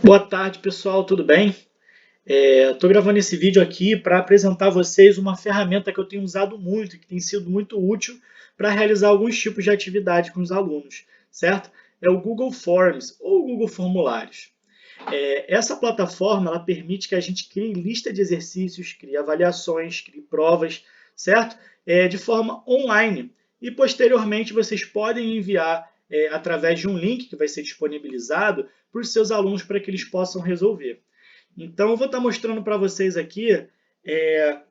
Boa tarde, pessoal, tudo bem? Estou gravando esse vídeo aqui para apresentar a vocês uma ferramenta que eu tenho usado muito, que tem sido muito útil para realizar alguns tipos de atividade com os alunos, certo? É o Google Forms ou Google Formulários. Essa plataforma ela permite que a gente crie lista de exercícios, crie avaliações, crie provas, certo? De forma online. E posteriormente vocês podem enviar através de um link que vai ser disponibilizado para os seus alunos para que eles possam resolver. Então, eu vou estar mostrando para vocês aqui é,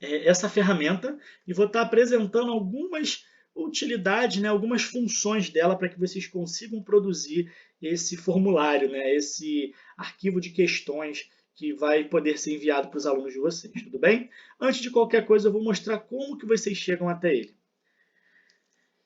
essa ferramenta e vou estar apresentando algumas utilidades, né, algumas funções dela para que vocês consigam produzir esse formulário, né, esse arquivo de questões que vai poder ser enviado para os alunos de vocês, tudo bem? Antes de qualquer coisa, eu vou mostrar como que vocês chegam até ele.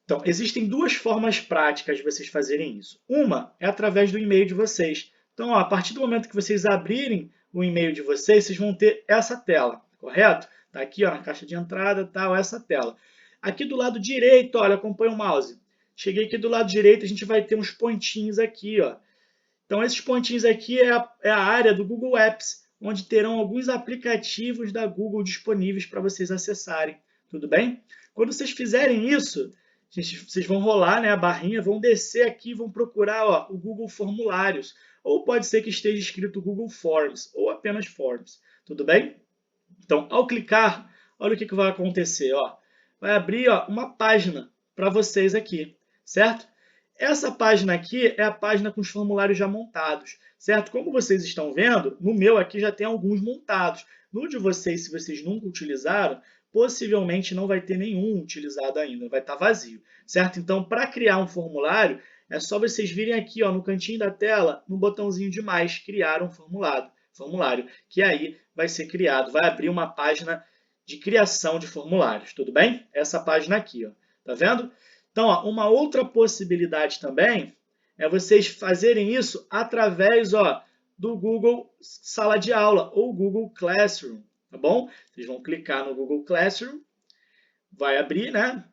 Então, existem duas formas práticas de vocês fazerem isso. Uma é através do e-mail de vocês. Então, ó, a partir do momento que vocês abrirem o e-mail de vocês, vocês vão ter essa tela, correto? Está aqui ó, na caixa de entrada, tal, essa tela. Aqui do lado direito, olha, acompanha o mouse. Cheguei aqui do lado direito, a gente vai ter uns pontinhos aqui, ó. Então, esses pontinhos aqui é a área do Google Apps, onde terão alguns aplicativos da Google disponíveis para vocês acessarem. Tudo bem? Quando vocês fizerem isso, vocês vão rolar, né, a barrinha, vão descer aqui e vão procurar ó, o Google Formulários. Ou pode ser que esteja escrito Google Forms, ou apenas Forms. Tudo bem? Então, ao clicar, olha o que vai acontecer. Ó. Vai abrir ó, uma página para vocês aqui, certo? Essa página aqui é a página com os formulários já montados, certo? Como vocês estão vendo, no meu aqui já tem alguns montados. No de vocês, se vocês nunca utilizaram, possivelmente não vai ter nenhum utilizado ainda, vai estar vazio, certo? Então, para criar um formulário, é só vocês virem aqui ó, no cantinho da tela, no botãozinho de mais, criar um formulário, que aí vai ser criado, vai abrir uma página de criação de formulários, tudo bem? Essa página aqui, ó, tá vendo? Então, ó, uma outra possibilidade também é vocês fazerem isso através ó, do Google Sala de Aula ou Google Classroom, tá bom? Vocês vão clicar no Google Classroom, vai abrir, né?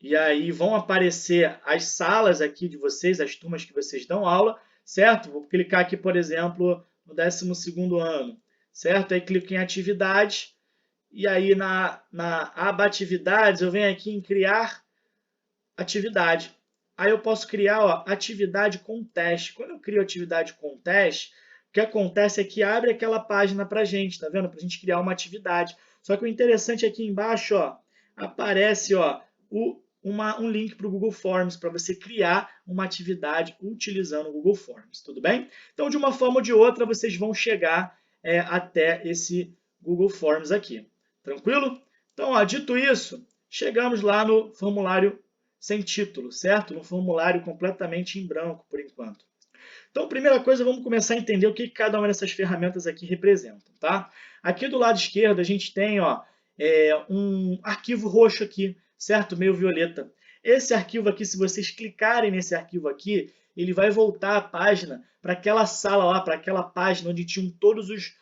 E aí vão aparecer as salas aqui de vocês, as turmas que vocês dão aula, certo? Vou clicar aqui, por exemplo, no 12º ano, certo? Aí clico em atividades, e aí na aba atividades eu venho aqui em criar atividade. Aí eu posso criar ó, atividade com teste. Quando eu crio atividade com teste, o que acontece é que abre aquela página para a gente, tá vendo? Para a gente criar uma atividade. Só que o interessante aqui embaixo, ó, aparece ó, um link para o Google Forms, para você criar uma atividade utilizando o Google Forms, tudo bem? Então, de uma forma ou de outra, vocês vão chegar até esse Google Forms aqui. Tranquilo? Então, ó, dito isso, chegamos lá no formulário sem título, certo? No formulário completamente em branco, por enquanto. Então, primeira coisa, vamos começar a entender o que cada uma dessas ferramentas aqui representam, tá? Aqui do lado esquerdo, a gente tem ó, um arquivo roxo aqui, certo? Meio violeta. Esse arquivo aqui, se vocês clicarem nesse arquivo aqui, ele vai voltar a página para aquela sala lá, para aquela página onde tinham todos os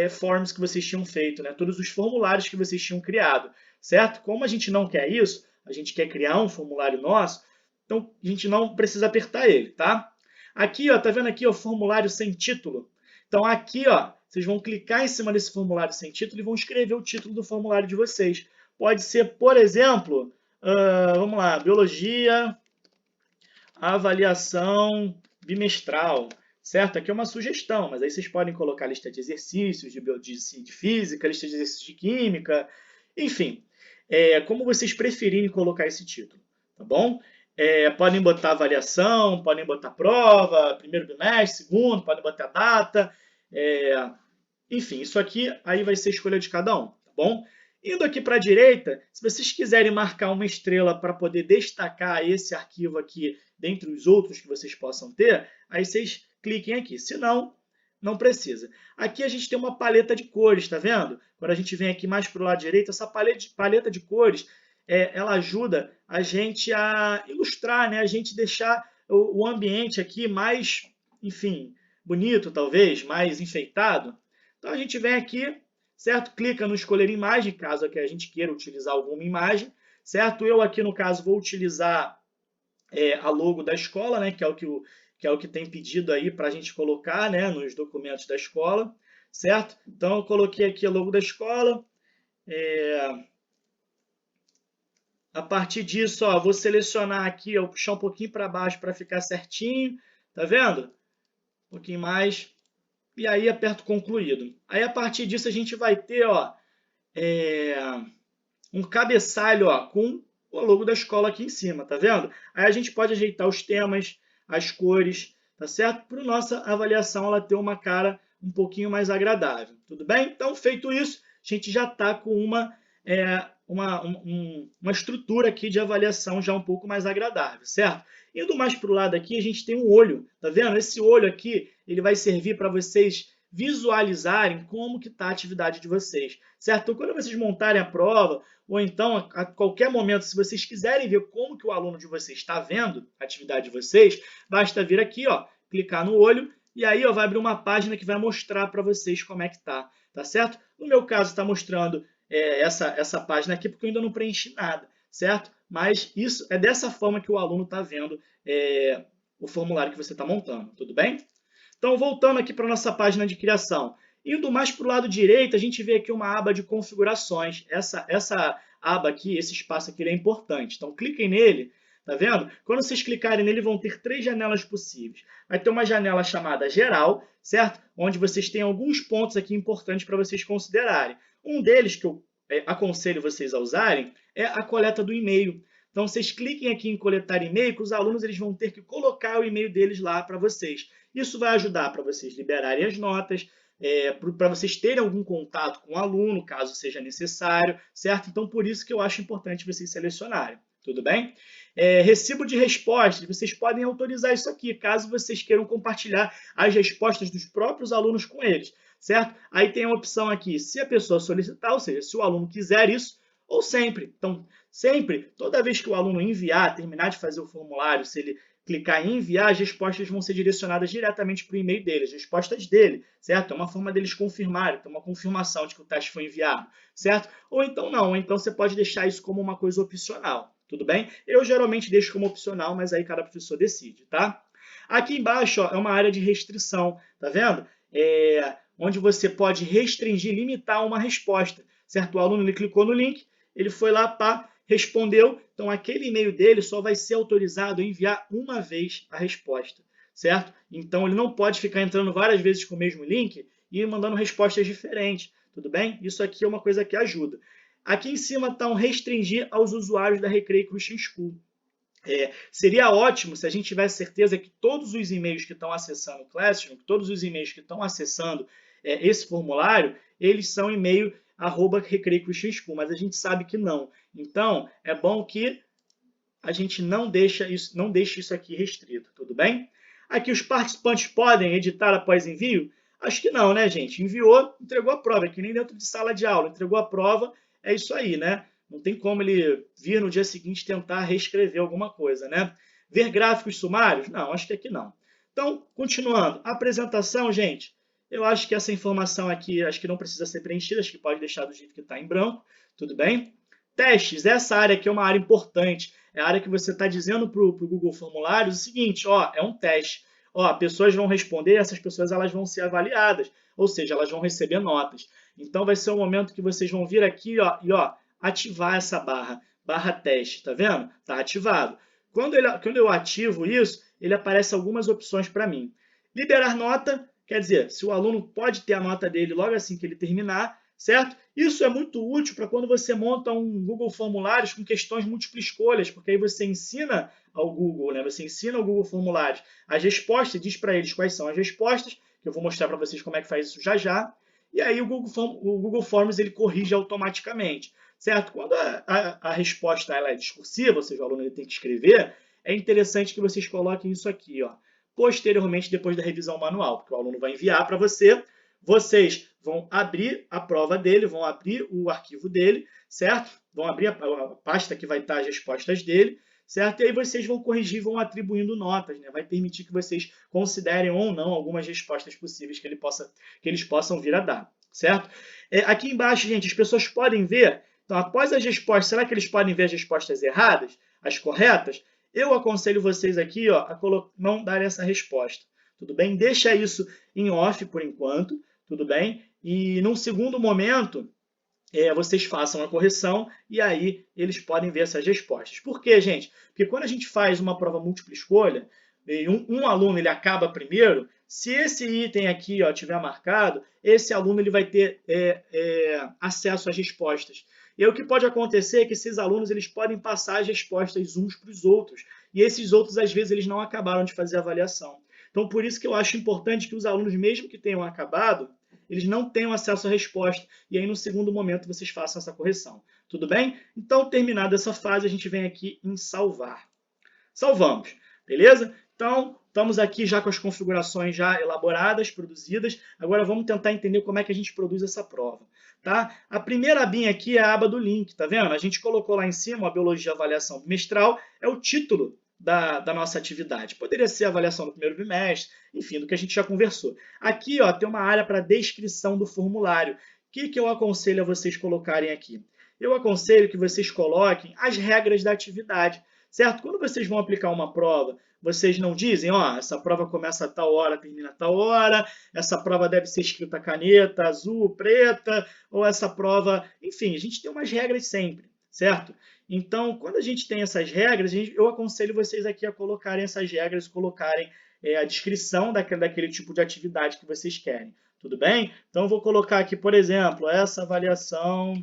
forms que vocês tinham feito, né? Todos os formulários que vocês tinham criado, certo? Como a gente não quer isso, a gente quer criar um formulário nosso, então a gente não precisa apertar ele, tá? Aqui, ó, tá vendo aqui o formulário sem título? Então aqui, ó, vocês vão clicar em cima desse formulário sem título e vão escrever o título do formulário de vocês. Pode ser, por exemplo, vamos lá, biologia, avaliação bimestral, certo? Aqui é uma sugestão, mas aí vocês podem colocar lista de exercícios de física, lista de exercícios de química, enfim, como vocês preferirem colocar esse título, tá bom? Podem botar avaliação, podem botar prova, primeiro bimestre, segundo, podem botar data, enfim, isso aqui aí vai ser escolha de cada um, tá bom? Indo aqui para a direita, se vocês quiserem marcar uma estrela para poder destacar esse arquivo aqui dentre os outros que vocês possam ter, aí vocês cliquem aqui. Se não, não precisa. Aqui a gente tem uma paleta de cores, tá vendo? Quando a gente vem aqui mais para o lado direito, essa paleta de cores, ela ajuda a gente a ilustrar, né? A gente deixar o ambiente aqui mais, enfim, bonito talvez, mais enfeitado. Então a gente vem aqui, certo? Clica no escolher imagem, caso que a gente queira utilizar alguma imagem, certo? Eu aqui no caso vou utilizar a logo da escola, né, que é o que tem pedido aí para a gente colocar, né, nos documentos da escola, certo? Então eu coloquei aqui a logo da escola. A partir disso, ó, vou selecionar aqui, ó, puxar um pouquinho para baixo para ficar certinho, tá vendo? Um pouquinho mais. E aí aperto concluído. Aí a partir disso a gente vai ter, ó, um cabeçalho, ó, com o logo da escola aqui em cima, tá vendo? Aí a gente pode ajeitar os temas, as cores, tá certo? Para nossa avaliação ela ter uma cara um pouquinho mais agradável, tudo bem? Então, feito isso, a gente já está com uma estrutura aqui de avaliação já um pouco mais agradável, certo? Indo mais para o lado aqui, a gente tem um olho, tá vendo? Esse olho aqui, ele vai servir para vocês visualizarem como que está a atividade de vocês, certo? Então, quando vocês montarem a prova, ou então a qualquer momento, se vocês quiserem ver como que o aluno de vocês está vendo a atividade de vocês, basta vir aqui, ó, clicar no olho, e aí ó, vai abrir uma página que vai mostrar para vocês como é que tá certo? No meu caso, está mostrando essa página aqui, porque eu ainda não preenchi nada, certo? Mas isso é dessa forma que o aluno está vendo o formulário que você está montando, tudo bem? Então, voltando aqui para a nossa página de criação. Indo mais para o lado direito, a gente vê aqui uma aba de configurações. Essa aba aqui, esse espaço aqui, ele é importante. Então, cliquem nele, tá vendo? Quando vocês clicarem nele, vão ter 3 janelas possíveis. Vai ter uma janela chamada geral, certo? Onde vocês têm alguns pontos aqui importantes para vocês considerarem. Um deles que eu aconselho vocês a usarem é a coleta do e-mail. Então, vocês cliquem aqui em coletar e-mail, que os alunos eles vão ter que colocar o e-mail deles lá para vocês. Isso vai ajudar para vocês liberarem as notas, para vocês terem algum contato com o aluno, caso seja necessário, certo? Então, por isso que eu acho importante vocês selecionarem, tudo bem? Recibo de respostas, vocês podem autorizar isso aqui, caso vocês queiram compartilhar as respostas dos próprios alunos com eles, certo? Aí tem a opção aqui, se a pessoa solicitar, ou seja, se o aluno quiser isso, ou sempre. Então, sempre, toda vez que o aluno enviar, terminar de fazer o formulário, se ele clicar em enviar, as respostas vão ser direcionadas diretamente para o e-mail dele, as respostas dele, certo? É uma forma deles confirmarem, então uma confirmação de que o teste foi enviado, certo? Ou então não, ou então você pode deixar isso como uma coisa opcional, tudo bem? Eu geralmente deixo como opcional, mas aí cada professor decide, tá? Aqui embaixo ó, é uma área de restrição, tá vendo? Onde você pode restringir, limitar uma resposta, certo? O aluno ele clicou no link, ele foi lá para respondeu, então aquele e-mail dele só vai ser autorizado a enviar uma vez a resposta, certo? Então ele não pode ficar entrando várias vezes com o mesmo link e mandando respostas diferentes, tudo bem? Isso aqui é uma coisa que ajuda. Aqui em cima está um restringir aos usuários da Recreio Christian School. Seria ótimo se a gente tivesse certeza que todos os e-mails que estão acessando o Classroom, todos os e-mails que estão acessando esse formulário, eles são e-mail @Recreio Christian School, mas a gente sabe que não. Então, é bom que a gente não deixe isso aqui restrito, tudo bem? Aqui os participantes podem editar após envio? Acho que não, né, gente? Enviou, entregou a prova, é que nem dentro de sala de aula, entregou a prova, é isso aí, né? Não tem como ele vir no dia seguinte tentar reescrever alguma coisa, né? Ver gráficos sumários? Não, acho que aqui não. Então, continuando. Apresentação, gente. Eu acho que essa informação aqui, acho que não precisa ser preenchida, acho que pode deixar do jeito que está em branco, tudo bem? Testes, essa área aqui é uma área importante, é a área que você está dizendo para o Google Formulários o seguinte, ó, é um teste, ó, pessoas vão responder, essas pessoas elas vão ser avaliadas, ou seja, elas vão receber notas. Então vai ser o momento que vocês vão vir aqui ó, e ó, ativar essa barra teste, tá vendo? Está ativado. Quando eu ativo isso, ele aparece algumas opções para mim. Liberar nota, quer dizer, se o aluno pode ter a nota dele logo assim que ele terminar, certo? Isso é muito útil para quando você monta um Google Formulários com questões múltiplas escolhas, porque aí você ensina ao Google, né? Você ensina ao Google Formulários as respostas, diz para eles quais são as respostas, que eu vou mostrar para vocês como é que faz isso já já, e aí o Google Forms ele corrige automaticamente, certo? Quando a resposta ela é discursiva, ou seja, o aluno ele tem que escrever, é interessante que vocês coloquem isso aqui, ó, posteriormente depois da revisão manual, porque o aluno vai enviar para você, vocês vão abrir a prova dele, vão abrir o arquivo dele, certo? Vão abrir a pasta que vai estar as respostas dele, certo? E aí vocês vão corrigir, vão atribuindo notas, né? Vai permitir que vocês considerem ou não algumas respostas possíveis que eles possam vir a dar, certo? Aqui embaixo, gente, as pessoas podem ver, então após as respostas, será que eles podem ver as respostas erradas, as corretas? eu aconselho vocês aqui, ó, a não dar essa resposta, tudo bem? Deixa isso em off por enquanto, tudo bem? E num segundo momento, vocês façam a correção e aí eles podem ver essas respostas. Por quê, gente? Porque quando a gente faz uma prova múltipla escolha, e um aluno ele acaba primeiro, se esse item aqui ó, tiver marcado, esse aluno ele vai ter acesso às respostas. E aí, o que pode acontecer é que esses alunos eles podem passar as respostas uns para os outros. E esses outros, às vezes, eles não acabaram de fazer a avaliação. Então, por isso que eu acho importante que os alunos, mesmo que tenham acabado, eles não tenham acesso à resposta. E aí, no segundo momento, vocês façam essa correção. Tudo bem? Então, terminada essa fase, a gente vem aqui em salvar. Salvamos, beleza? Então, estamos aqui já com as configurações já elaboradas, produzidas. Agora, vamos tentar entender como é que a gente produz essa prova. Tá? A primeira abinha aqui é a aba do link, tá vendo? A gente colocou lá em cima a Biologia Avaliação Bimestral, é o título da nossa atividade. Poderia ser a avaliação do primeiro bimestre, enfim, do que a gente já conversou. Aqui ó, tem uma área para descrição do formulário. O que eu aconselho a vocês colocarem aqui? Eu aconselho que vocês coloquem as regras da atividade, certo? Quando vocês vão aplicar uma prova, vocês não dizem, ó, essa prova começa a tal hora, termina a tal hora, essa prova deve ser escrita caneta azul, preta, ou essa prova... Enfim, a gente tem umas regras sempre, certo? Então, quando a gente tem essas regras, eu aconselho vocês aqui a colocarem essas regras, colocarem a descrição daquele tipo de atividade que vocês querem. Tudo bem? Então, eu vou colocar aqui, por exemplo, essa avaliação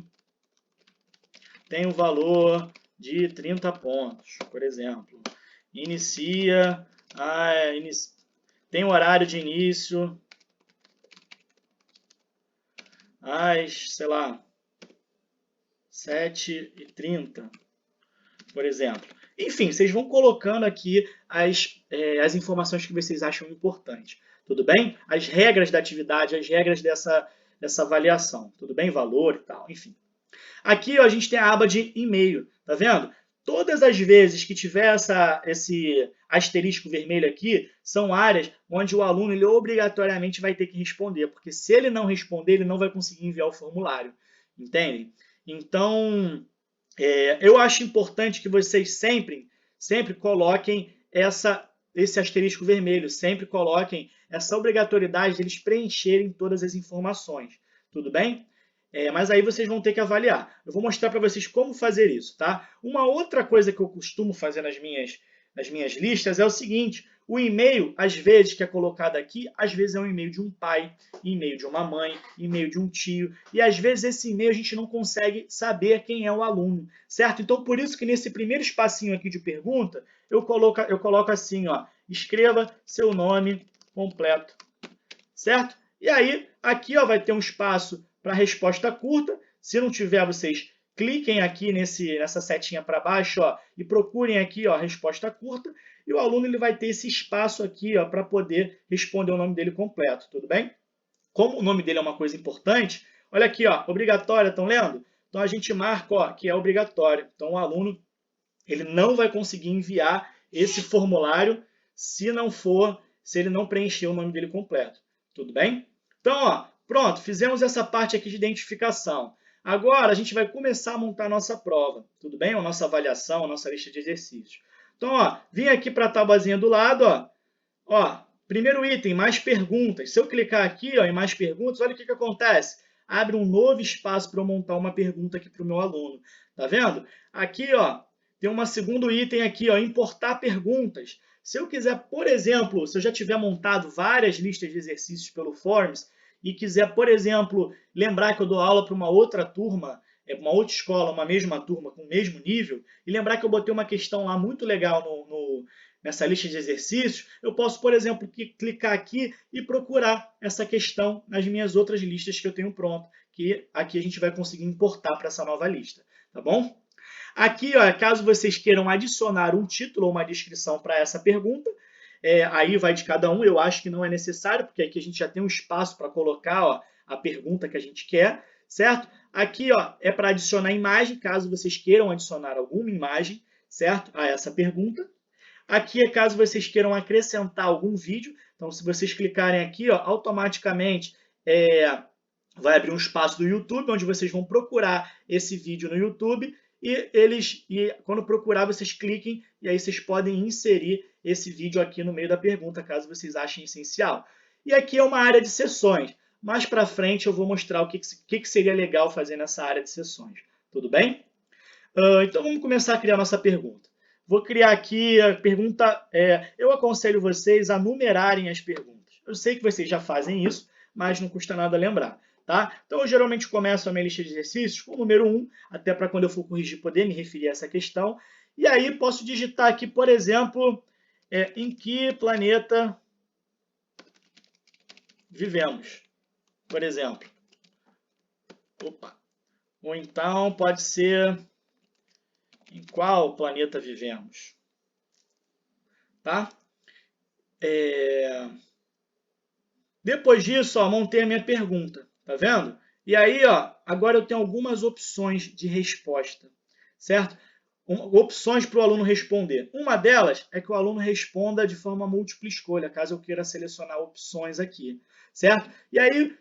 tem um valor de 30 pontos, por exemplo. Tem horário de início às, sei lá, 7h30, por exemplo. Enfim, vocês vão colocando aqui as informações que vocês acham importantes. Tudo bem? As regras da atividade, as regras dessa avaliação. Tudo bem? Valor e tal, enfim. Aqui ó, a gente tem a aba de e-mail, tá vendo? Todas as vezes que tiver esse asterisco vermelho aqui, são áreas onde o aluno ele obrigatoriamente vai ter que responder, porque se ele não responder, ele não vai conseguir enviar o formulário, entendem? Então, eu acho importante que vocês sempre coloquem esse asterisco vermelho, sempre coloquem essa obrigatoriedade de eles preencherem todas as informações, tudo bem? Mas aí vocês vão ter que avaliar. Eu vou mostrar para vocês como fazer isso, tá? Uma outra coisa que eu costumo fazer nas minhas listas é o seguinte: o e-mail, às vezes, que é colocado aqui, às vezes é um e-mail de um pai, e-mail de uma mãe, e-mail de um tio, e às vezes esse e-mail a gente não consegue saber quem é o aluno, certo? Então, por isso que nesse primeiro espacinho aqui de pergunta, eu coloco assim, ó, escreva seu nome completo, certo? E aí, aqui ó, vai ter um espaço para resposta curta. Se não tiver, vocês cliquem aqui nessa setinha para baixo ó, e procurem aqui ó, a resposta curta. E o aluno ele vai ter esse espaço aqui para poder responder o nome dele completo, tudo bem? Como o nome dele é uma coisa importante, olha aqui, ó, obrigatória, estão lendo? Então a gente marca ó, que é obrigatório. Então o aluno ele não vai conseguir enviar esse formulário se ele não preencher o nome dele completo, tudo bem? Então, ó, pronto, fizemos essa parte aqui de identificação. Agora a gente vai começar a montar a nossa prova, tudo bem? A nossa avaliação, a nossa lista de exercícios. Então, ó, vim aqui para a tabuazinha do lado, ó, primeiro item, mais perguntas. Se eu clicar aqui ó, em mais perguntas, olha o que acontece. Abre um novo espaço para eu montar uma pergunta aqui para o meu aluno. Tá vendo? Aqui, ó, tem um segundo item aqui, ó, importar perguntas. Se eu quiser, por exemplo, se eu já tiver montado várias listas de exercícios pelo Forms e quiser, por exemplo, lembrar que eu dou aula para uma outra turma, uma outra escola, uma mesma turma com o mesmo nível, e lembrar que eu botei uma questão lá muito legal nessa lista de exercícios, eu posso, por exemplo, clicar aqui e procurar essa questão nas minhas outras listas que eu tenho pronto, que aqui a gente vai conseguir importar para essa nova lista, tá bom? Aqui, ó, caso vocês queiram adicionar um título ou uma descrição para essa pergunta, aí vai de cada um, eu acho que não é necessário, porque aqui a gente já tem um espaço para colocar ó, a pergunta que a gente quer, certo? Aqui ó, é para adicionar imagem, caso vocês queiram adicionar alguma imagem, certo? A essa pergunta. Aqui é caso vocês queiram acrescentar algum vídeo, então se vocês clicarem aqui, ó, automaticamente vai abrir um espaço do YouTube, onde vocês vão procurar esse vídeo no YouTube, e quando procurar, vocês cliquem e aí vocês podem inserir esse vídeo aqui no meio da pergunta, caso vocês achem essencial. E aqui é uma área de sessões. Mais para frente eu vou mostrar o que seria legal fazer nessa área de sessões. Tudo bem? Então vamos começar a criar nossa pergunta. Vou criar aqui a pergunta. Eu aconselho vocês a numerarem as perguntas. Eu sei que vocês já fazem isso, mas não custa nada lembrar. Tá? Então eu geralmente começo a minha lista de exercícios com o número 1, até para quando eu for corrigir poder me referir a essa questão. E aí posso digitar aqui, por exemplo, em que planeta vivemos, por exemplo. Opa. Ou então pode ser em qual planeta vivemos. Tá? Depois disso, ó, montei a minha pergunta. Tá vendo? E aí, ó, agora eu tenho algumas opções de resposta. Certo? Opções para o aluno responder. Uma delas é que o aluno responda de forma múltipla escolha, caso eu queira selecionar opções aqui. Certo? E aí,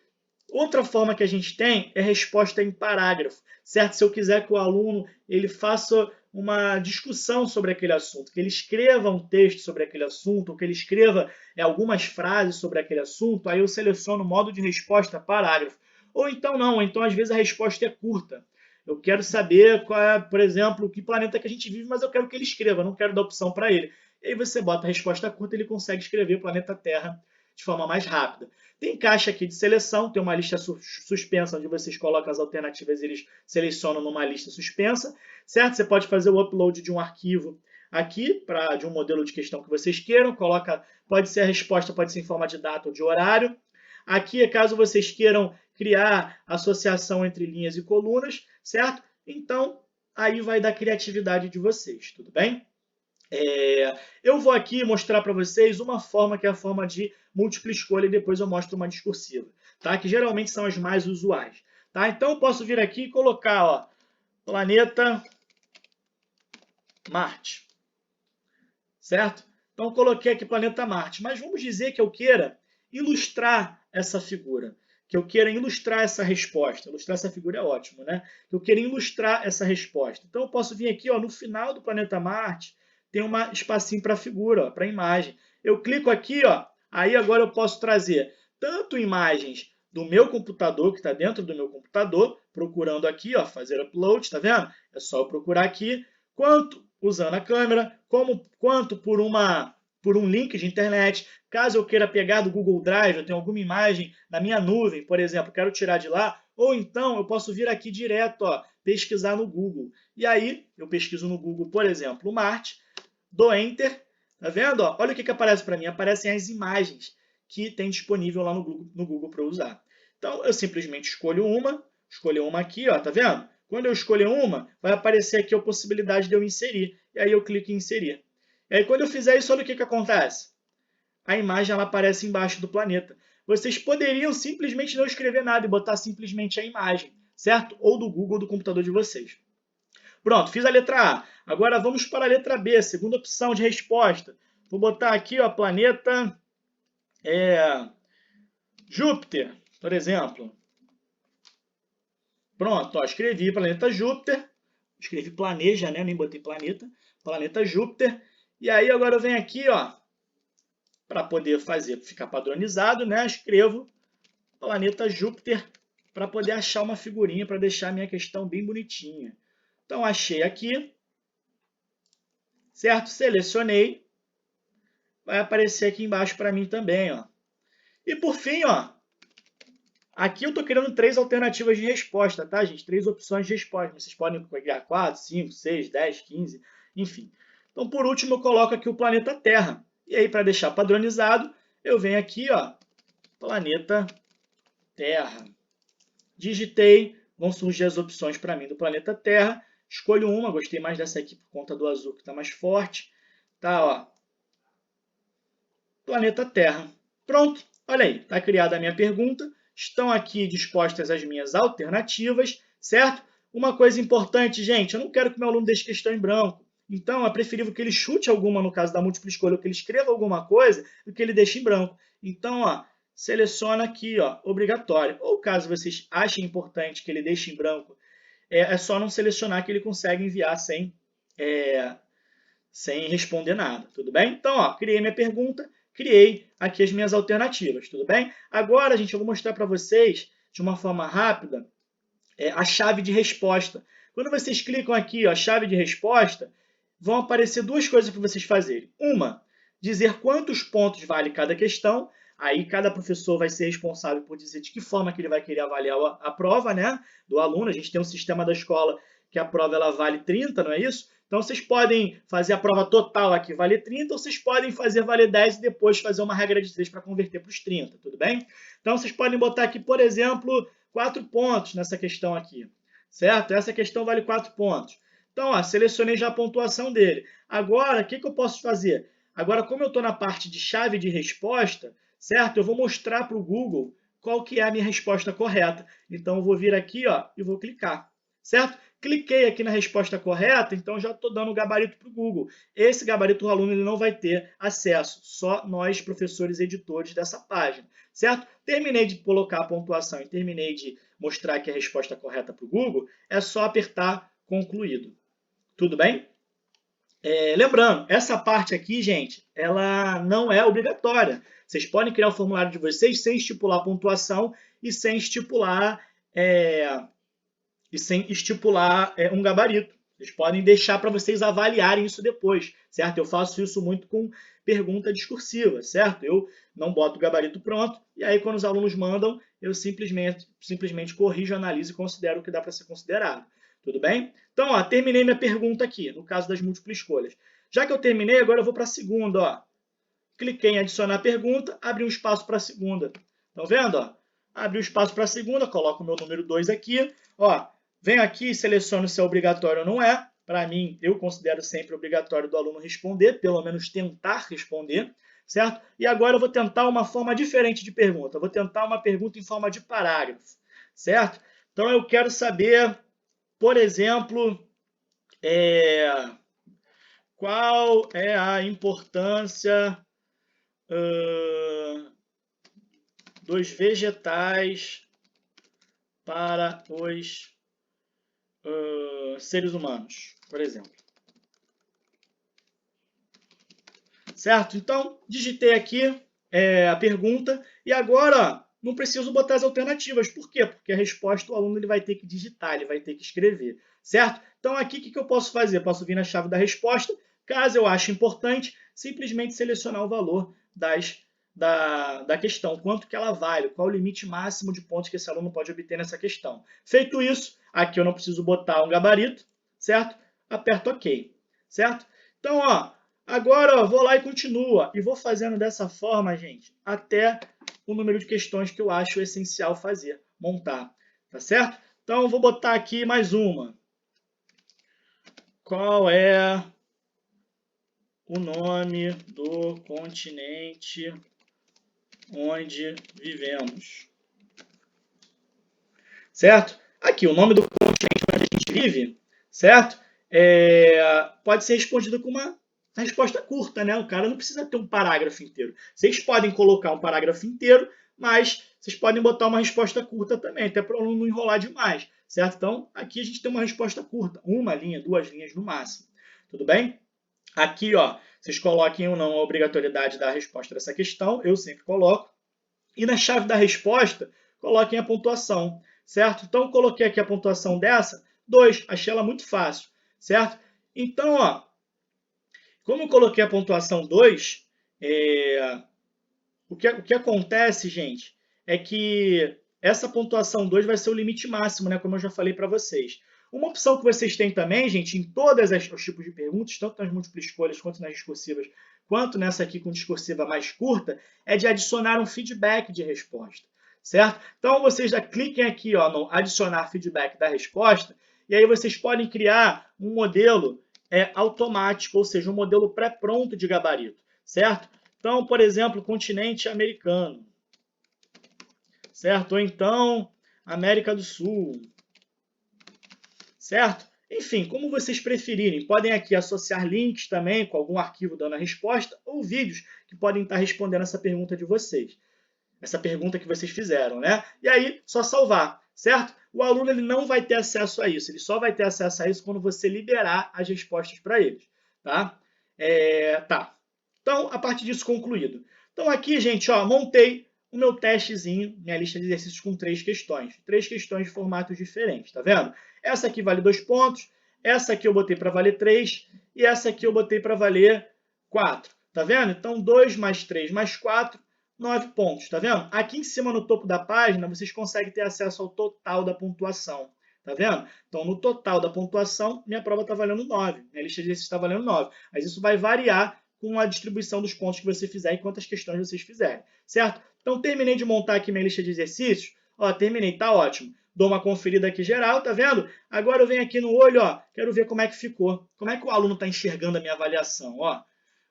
outra forma que a gente tem é resposta em parágrafo, certo? Se eu quiser que o aluno ele faça uma discussão sobre aquele assunto, que ele escreva um texto sobre aquele assunto, ou que ele escreva algumas frases sobre aquele assunto, aí eu seleciono o modo de resposta parágrafo. Ou então não, ou então às vezes a resposta é curta. Eu quero saber qual é, por exemplo, que planeta que a gente vive, mas eu quero que ele escreva, não quero dar opção para ele. E aí você bota a resposta curta, ele consegue escrever planeta Terra de forma mais rápida. Tem caixa aqui de seleção, tem uma lista suspensa, onde vocês colocam as alternativas e eles selecionam numa lista suspensa, certo? Você pode fazer o upload de um arquivo aqui, de um modelo de questão que vocês queiram, pode ser a resposta, pode ser em forma de data ou de horário. Aqui é caso vocês queiram criar associação entre linhas e colunas, certo? Então, aí vai da criatividade de vocês, tudo bem? Eu vou aqui mostrar para vocês uma forma que é a forma de múltipla escolha e depois eu mostro uma discursiva, tá? Que geralmente são as mais usuais. Tá? Então eu posso vir aqui e colocar, ó, planeta Marte, certo? Então eu coloquei aqui planeta Marte, mas vamos dizer que eu queira ilustrar essa figura, que eu queira ilustrar essa resposta. Ilustrar essa figura é ótimo, né? Que eu queira ilustrar essa resposta. Então eu posso vir aqui, ó, no final do planeta Marte, tem um espacinho para a figura, para a imagem. Eu clico aqui, ó, aí agora eu posso trazer tanto imagens do meu computador, que está dentro do meu computador, procurando aqui, ó, fazer upload, tá vendo? É só eu procurar aqui, quanto usando a câmera, quanto por um link de internet. Caso eu queira pegar do Google Drive, eu tenho alguma imagem na minha nuvem, por exemplo, quero tirar de lá, ou então eu posso vir aqui direto, ó, pesquisar no Google. E aí eu pesquiso no Google, por exemplo, Marte, dou Enter, tá vendo? Ó, olha o que aparece para mim. Aparecem as imagens que tem disponível lá no Google para usar. Então, eu simplesmente escolho uma aqui, ó, tá vendo? Quando eu escolher uma, vai aparecer aqui a possibilidade de eu inserir. E aí eu clico em inserir. E aí quando eu fizer isso, olha o que acontece. A imagem ela aparece embaixo do planeta. Vocês poderiam simplesmente não escrever nada e botar simplesmente a imagem, certo? Ou do Google ou do computador de vocês. Pronto, fiz a letra A. Agora vamos para a letra B, segunda opção de resposta. Vou botar aqui, ó, planeta Júpiter, por exemplo. Pronto, ó, escrevi planeta Júpiter. Escrevi planeja, né? Nem botei planeta. Planeta Júpiter. E aí agora eu venho aqui, ó, para poder ficar padronizado, né? Escrevo planeta Júpiter para poder achar uma figurinha para deixar a minha questão bem bonitinha. Então, achei aqui, certo? Selecionei. Vai aparecer aqui embaixo para mim também, ó. E por fim, ó, aqui eu estou querendo 3 alternativas de resposta, tá, gente? 3 opções de resposta. Vocês podem pegar 4, 5, 6, 10, 15, enfim. Então, por último, eu coloco aqui o planeta Terra. E aí, para deixar padronizado, eu venho aqui, ó, planeta Terra. Digitei, vão surgir as opções para mim do planeta Terra. Escolho uma, gostei mais dessa aqui por conta do azul que está mais forte. Tá, ó. Planeta Terra. Pronto, olha aí, está criada a minha pergunta. Estão aqui dispostas as minhas alternativas, certo? Uma coisa importante, gente, eu não quero que o meu aluno deixe questão em branco. Então, é preferível que ele chute alguma, no caso da múltipla escolha, ou que ele escreva alguma coisa, do que ele deixe em branco. Então, ó, seleciona aqui, ó, obrigatório. Ou caso vocês achem importante que ele deixe em branco é só não selecionar que ele consegue enviar sem responder nada, tudo bem? Então, ó, criei minha pergunta, criei aqui as minhas alternativas, tudo bem? Agora, gente, eu vou mostrar para vocês, de uma forma rápida, a chave de resposta. Quando vocês clicam aqui, ó, chave de resposta, vão aparecer duas coisas para vocês fazerem. Uma, dizer quantos pontos vale cada questão. Aí cada professor vai ser responsável por dizer de que forma que ele vai querer avaliar a prova, né, do aluno. A gente tem um sistema da escola que a prova ela vale 30, não é isso? Então vocês podem fazer a prova total aqui, vale 30, ou vocês podem fazer valer 10 e depois fazer uma regra de 3 para converter para os 30, tudo bem? Então vocês podem botar aqui, por exemplo, 4 pontos nessa questão aqui, certo? Essa questão vale 4 pontos. Então, ó, selecionei já a pontuação dele. Agora, o que eu posso fazer? Agora, como eu estou na parte de chave de resposta, certo? Eu vou mostrar para o Google qual que é a minha resposta correta. Então, eu vou vir aqui, ó, e vou clicar, certo? Cliquei aqui na resposta correta, então já estou dando o gabarito para o Google. Esse gabarito o aluno ele não vai ter acesso, só nós, professores editores dessa página, certo? Terminei de colocar a pontuação e terminei de mostrar aqui a resposta correta para o Google, é só apertar concluído. Tudo bem? Lembrando, essa parte aqui, gente, ela não é obrigatória. Vocês podem criar o formulário de vocês sem estipular pontuação e sem estipular um gabarito. Vocês podem deixar para vocês avaliarem isso depois, certo? Eu faço isso muito com pergunta discursiva, certo? Eu não boto o gabarito pronto, e aí quando os alunos mandam, eu simplesmente corrijo, analiso e considero o que dá para ser considerado. Tudo bem? Então, ó, terminei minha pergunta aqui, no caso das múltiplas escolhas. Já que eu terminei, agora eu vou para a segunda. Ó. Cliquei em adicionar pergunta, abri um espaço para a segunda. Estão vendo? Ó? Abri um espaço para a segunda, coloco o meu número 2 aqui. Ó, venho aqui e seleciono se é obrigatório ou não é. Para mim, eu considero sempre obrigatório do aluno responder, pelo menos tentar responder, certo? E agora eu vou tentar uma forma diferente de pergunta. Eu vou tentar uma pergunta em forma de parágrafo, certo? Então, eu quero saber, por exemplo, qual é a importância dos vegetais para os seres humanos, por exemplo. Certo? Então, digitei aqui a pergunta e agora não preciso botar as alternativas. Por quê? Porque a resposta o aluno ele vai ter que digitar, ele vai ter que escrever. Certo? Então, aqui o que eu posso fazer? Posso vir na chave da resposta. Caso eu ache importante, simplesmente selecionar o valor da questão, quanto que ela vale, qual o limite máximo de pontos que esse aluno pode obter nessa questão. Feito isso, aqui eu não preciso botar um gabarito, certo? Aperto OK, certo? Então, ó, agora ó, vou lá e continua, e vou fazendo dessa forma, gente, até o número de questões que eu acho essencial fazer, montar, tá certo? Então, vou botar aqui mais uma. Qual é o nome do continente onde vivemos? Certo? Aqui, o nome do continente onde a gente vive, certo? Pode ser respondido com uma resposta curta, né? O cara não precisa ter um parágrafo inteiro. Vocês podem colocar um parágrafo inteiro, mas vocês podem botar uma resposta curta também, até para o aluno não enrolar demais, certo? Então, aqui a gente tem uma resposta curta, uma linha, 2 linhas no máximo. Tudo bem? Aqui, ó, vocês coloquem ou não a obrigatoriedade da resposta dessa questão, eu sempre coloco. E na chave da resposta, coloquem a pontuação, certo? Então, coloquei aqui a pontuação dessa, 2, achei ela muito fácil, certo? Então, ó, como eu coloquei a pontuação 2, o que acontece, gente, é que essa pontuação 2 vai ser o limite máximo, né? Como eu já falei para vocês. Uma opção que vocês têm também, gente, em todos os tipos de perguntas, tanto nas múltiplas escolhas quanto nas discursivas, quanto nessa aqui com discursiva mais curta, é de adicionar um feedback de resposta, certo? Então, vocês já cliquem aqui ó, no adicionar feedback da resposta, e aí vocês podem criar um modelo automático, ou seja, um modelo pré-pronto de gabarito, certo? Então, por exemplo, continente americano, certo? Ou então, América do Sul, certo? Enfim, como vocês preferirem, podem aqui associar links também com algum arquivo dando a resposta ou vídeos que podem estar respondendo essa pergunta de vocês. Essa pergunta que vocês fizeram, né? E aí, só salvar, certo? O aluno ele não vai ter acesso a isso, ele só vai ter acesso a isso quando você liberar as respostas para eles, tá? Tá. Então, a partir disso concluído. Então, aqui, gente, ó, montei o meu testezinho, minha lista de exercícios com 3 questões. 3 questões de formatos diferentes, tá vendo? Essa aqui vale 2 pontos, essa aqui eu botei para valer 3 e essa aqui eu botei para valer 4, tá vendo? Então, 2 mais 3 mais 4, 9 pontos, tá vendo? Aqui em cima, no topo da página, vocês conseguem ter acesso ao total da pontuação, tá vendo? Então, no total da pontuação, minha prova está valendo 9, minha lista de exercícios está valendo 9. Mas isso vai variar com a distribuição dos pontos que você fizer e quantas questões vocês fizerem, certo? Então, terminei de montar aqui minha lista de exercícios. Ó, terminei, tá ótimo. Dou uma conferida aqui geral, tá vendo? Agora eu venho aqui no olho, ó, quero ver como é que ficou. Como é que o aluno está enxergando a minha avaliação, ó.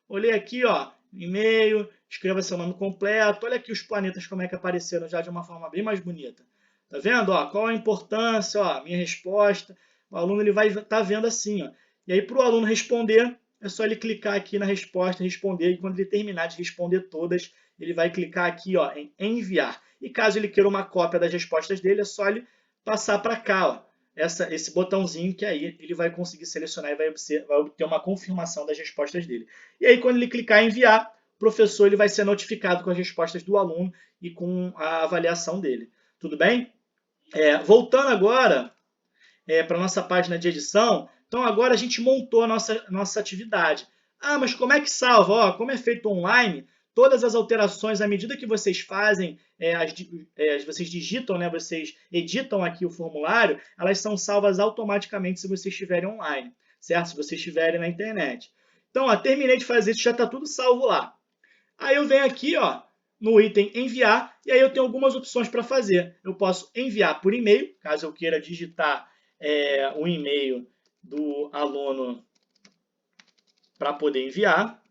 Olhei aqui, ó, e-mail, escreva seu nome completo. Olha aqui os planetas como é que apareceram já de uma forma bem mais bonita. Tá vendo? Ó, qual a importância, ó, minha resposta. O aluno ele vai estar vendo assim, ó. E aí, para o aluno responder, é só ele clicar aqui na resposta, responder, e quando ele terminar de responder todas, ele vai clicar aqui, ó, em enviar. E caso ele queira uma cópia das respostas dele, é só ele passar para cá, ó, esse botãozinho, que aí ele vai conseguir selecionar e vai obter uma confirmação das respostas dele. E aí, quando ele clicar em enviar, o professor ele vai ser notificado com as respostas do aluno e com a avaliação dele. Tudo bem? Voltando agora para a nossa página de edição, então agora a gente montou a nossa atividade. Ah, mas como é que salva? Ó, como é feito online, todas as alterações, à medida que vocês fazem, vocês digitam, né, vocês editam aqui o formulário, elas são salvas automaticamente se vocês estiverem online, certo? Se vocês estiverem na internet. Então, ó, terminei de fazer isso, já está tudo salvo lá. Aí eu venho aqui, ó, no item enviar, e aí eu tenho algumas opções para fazer. Eu posso enviar por e-mail, caso eu queira digitar o e-mail do aluno para poder enviar,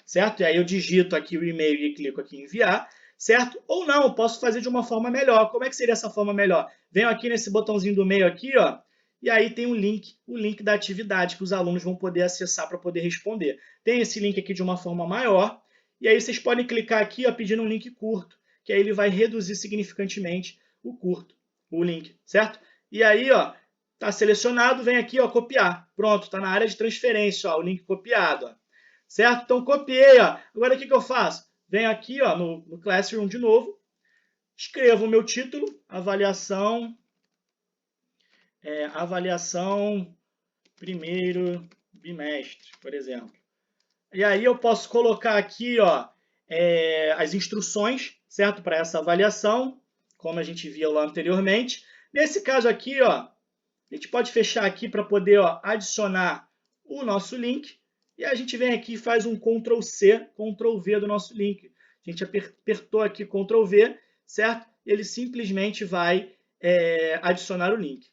certo? E aí eu digito aqui o e-mail e clico aqui em enviar, certo? Ou não, eu posso fazer de uma forma melhor. Como é que seria essa forma melhor? Venho aqui nesse botãozinho do meio aqui, ó, e aí tem o link da atividade que os alunos vão poder acessar para poder responder. Tem esse link aqui de uma forma maior, e aí vocês podem clicar aqui, ó, pedindo um link curto, que aí ele vai reduzir significantemente o link, certo? E aí, ó, tá selecionado, vem aqui, ó, copiar. Pronto, tá na área de transferência, ó, o link copiado, ó. Certo? Então, copiei, ó. Agora, o que eu faço? Venho aqui, ó, no Classroom de novo, escrevo o meu título, avaliação primeiro bimestre, por exemplo. E aí eu posso colocar aqui, ó, as instruções, certo? Para essa avaliação, como a gente viu lá anteriormente. Nesse caso aqui, ó, a gente pode fechar aqui para poder, ó, adicionar o nosso link. E a gente vem aqui e faz um Ctrl+C, Ctrl+V do nosso link. A gente apertou aqui Ctrl+V, certo? Ele simplesmente vai adicionar o link.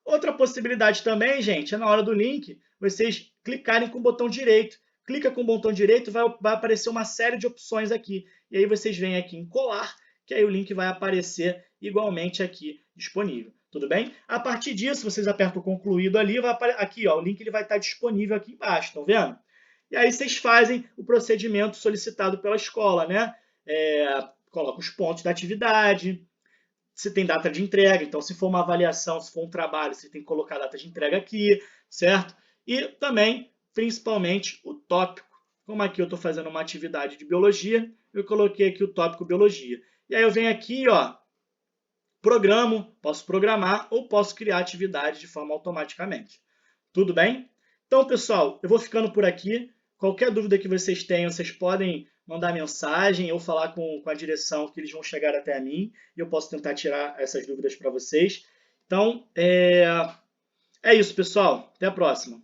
Outra possibilidade também, gente, é na hora do link, vocês clicarem com o botão direito. Clica com o botão direito, vai aparecer uma série de opções aqui. E aí vocês vêm aqui em colar, que aí o link vai aparecer igualmente aqui disponível. Tudo bem? A partir disso, vocês apertam o concluído ali, aqui, ó, o link ele vai estar disponível aqui embaixo, estão vendo? E aí vocês fazem o procedimento solicitado pela escola, né? Coloca os pontos da atividade, se tem data de entrega, então se for uma avaliação, se for um trabalho, você tem que colocar a data de entrega aqui, certo? E também, principalmente, o tópico. Como aqui eu estou fazendo uma atividade de biologia, eu coloquei aqui o tópico biologia. E aí eu venho aqui, ó, programo, posso programar ou posso criar atividade de forma automaticamente. Tudo bem? Então, pessoal, eu vou ficando por aqui. Qualquer dúvida que vocês tenham, vocês podem mandar mensagem ou falar com a direção que eles vão chegar até a mim e eu posso tentar tirar essas dúvidas para vocês. Então, é isso, pessoal. Até a próxima.